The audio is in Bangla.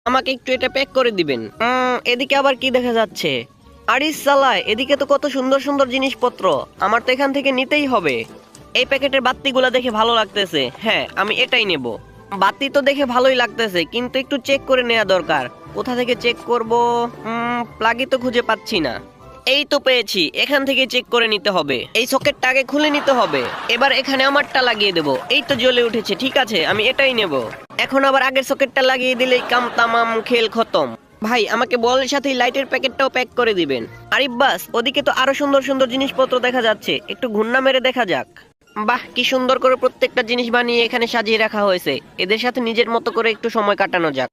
আমাকে একটু এটা প্যাক করে দিবেন। এদিকে আবার কি দেখা যাচ্ছে? আরে সালা, এদিকে তো কত সুন্দর সুন্দর জিনিসপত্র। আমার তো এখান থেকে নিতেই হবে। এই প্যাকেটের বাতিগুলা দেখে ভালো লাগতেছে, হ্যাঁ আমি এটাই নেব। বাতি তো দেখে ভালোই লাগতেছে, কিন্তু একটু চেক করে নেওয়া দরকার। কোথা থেকে চেক করব? প্লাগই তো খুঁজে পাচ্ছি না। এই তো পেয়েছি, এখান থেকে চেক করে নিতে হবে। এই সকেটটা আগে খুলে নিতে হবে। এবার এখানে আমারটা লাগিয়ে দেব। এই তো জ্বলে উঠেছে, ঠিক আছে আমি এটাই নেব। এখন আবার আগের সকেটটা লাগিয়ে দিলেই কাম তামাম, খেল খতম। ভাই আমাকে বলের সাথে লাইটের প্যাকেটটাও প্যাক করে দিবেন। আরে বাস, ওদিকে তো আরো সুন্দর সুন্দর জিনিসপত্র দেখা যাচ্ছে, একটু ঘুরনা মেরে দেখা যাক। বাহ, কি সুন্দর করে প্রত্যেকটা জিনিস বানিয়ে এখানে সাজিয়ে রাখা হয়েছে। এদের সাথে নিজের মতো করে একটু সময় কাটানো যাক।